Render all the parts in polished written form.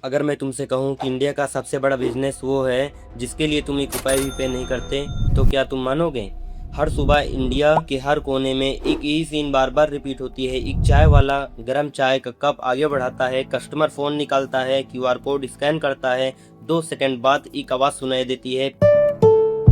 अगर मैं तुमसे कहूँ कि इंडिया का सबसे बड़ा बिजनेस वो है जिसके लिए तुम 1 रुपए भी पे नहीं करते, तो क्या तुम मानोगे? हर सुबह इंडिया के हर कोने में एक यही सीन बार बार रिपीट होती है। एक चाय वाला गर्म चाय का कप आगे बढ़ाता है, कस्टमर फोन निकालता है, क्यूआर कोड स्कैन करता है, 2 सेकंड बाद एक आवाज सुनाई देती है,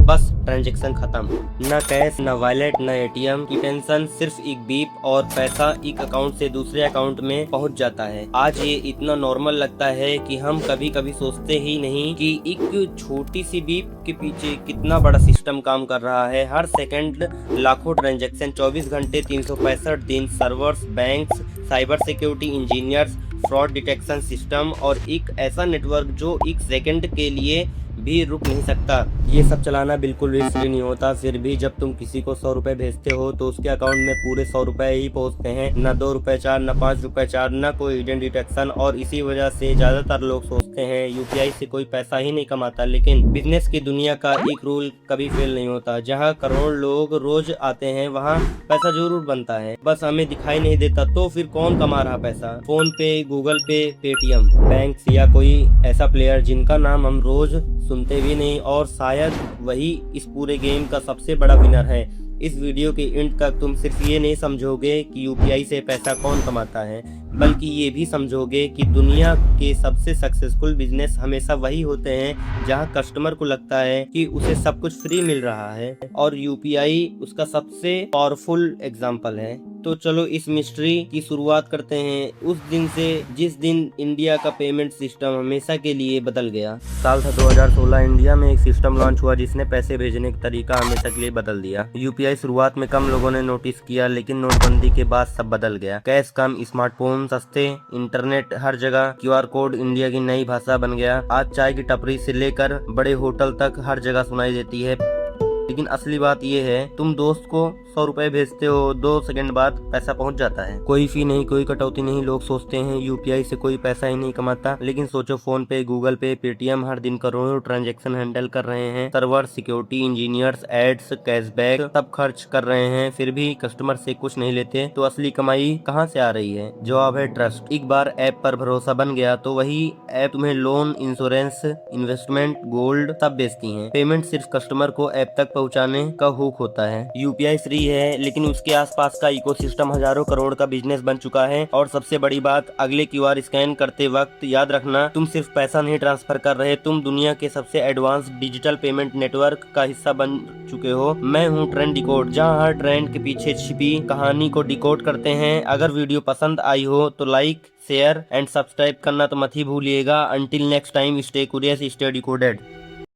बस ट्रांजैक्शन खत्म। न कैश, न वॉलेट, न एटीएम की टेंशन, सिर्फ एक बीप और पैसा एक अकाउंट से दूसरे अकाउंट में पहुंच जाता है। आज ये इतना नॉर्मल लगता है कि हम कभी कभी सोचते ही नहीं कि एक छोटी सी बीप के पीछे कितना बड़ा सिस्टम काम कर रहा है। हर सेकंड लाखों ट्रांजैक्शन, 24 घंटे 365 दिन, servers, banks, cyber security engineers, fraud detection system और एक ऐसा नेटवर्क जो एक सेकंड के लिए भी रुक नहीं सकता। ये सब चलाना बिल्कुल भी फ्री नहीं होता। फिर भी जब तुम किसी को 100 रुपए भेजते हो तो उसके अकाउंट में पूरे 100 रुपए ही पहुंचते हैं, न 2 रुपए चार, न 5 रुपए चार, न कोई हिडन डिटेक्शन। और इसी वजह से ज्यादातर लोग सोचते हैं यूपीआई से कोई पैसा ही नहीं कमाता। लेकिन बिजनेस की दुनिया का एक रूल कभी फेल नहीं होता। जहाँ करोड़ लोग रोज आते हैं वहाँ पैसा जरूर बनता है, बस हमें दिखाई नहीं देता। तो फिर कौन कमा रहा पैसा? फोन पे, गूगल पे, पेटीएम, बैंक या कोई ऐसा प्लेयर जिनका नाम हम रोज सुनते भी नहीं, और शायद वही इस पूरे गेम का सबसे बड़ा विनर है। इस वीडियो के एंड तक तुम सिर्फ ये नहीं समझोगे कि यूपीआई से पैसा कौन कमाता है, बल्कि ये भी समझोगे कि दुनिया के सबसे सक्सेसफुल बिजनेस हमेशा वही होते हैं जहां कस्टमर को लगता है कि उसे सब कुछ फ्री मिल रहा है, और यूपीआई उसका सबसे पावरफुल एग्जाम्पल है। तो चलो इस मिस्ट्री की शुरुआत करते हैं उस दिन से जिस दिन इंडिया का पेमेंट सिस्टम हमेशा के लिए बदल गया। साल था 2016। इंडिया में एक सिस्टम लॉन्च हुआ जिसने पैसे भेजने का तरीका हमेशा के लिए बदल दिया। यूपीआई शुरुआत में कम लोगों ने नोटिस किया, लेकिन नोटबंदी के बाद सब बदल गया। कैश कम, स्मार्टफोन सस्ते, इंटरनेट हर जगह, क्यूआर कोड इंडिया की नई भाषा बन गया। आज चाय की टपरी से लेकर बड़े होटल तक हर जगह सुनाई देती है। लेकिन असली बात यह है, तुम दोस्त को 100 रुपए भेजते हो, 2 सेकंड बाद पैसा पहुंच जाता है। कोई फी नहीं, कोई कटौती नहीं। लोग सोचते हैं यूपीआई से कोई पैसा ही नहीं कमाता, लेकिन सोचो, फोन पे, गूगल पे, पेटीएम हर दिन करोड़ों ट्रांजैक्शन हैंडल कर रहे हैं। Server, security engineers, ads, cashback सब खर्च कर रहे हैं, फिर भी कस्टमर से कुछ नहीं लेते। तो असली कमाई कहाँ से आ रही है? जवाब है ट्रस्ट। एक बार ऐप पर भरोसा बन गया तो वही ऐप तुम्हें लोन, इंश्योरेंस, इन्वेस्टमेंट, गोल्ड सब बेचती है। पेमेंट सिर्फ कस्टमर को ऐप तक पहुंचाने का हुक होता है। यूपीआई फ्री है, लेकिन उसके आसपास का इकोसिस्टम हजारों करोड़ का बिजनेस बन चुका है। और सबसे बड़ी बात, अगले क्यूआर स्कैन करते वक्त याद रखना, तुम सिर्फ पैसा नहीं ट्रांसफर कर रहे, तुम दुनिया के सबसे एडवांस डिजिटल पेमेंट नेटवर्क का हिस्सा बन चुके हो। मैं हूँ ट्रेंड डिकोड, जहाँ हर ट्रेंड के पीछे छिपी कहानी को डिकोड करते हैं। अगर वीडियो पसंद आई हो तो लाइक, शेयर एंड सब्सक्राइब करना तो मत ही भूलिएगा। Until next time, stay curious, stay decoded.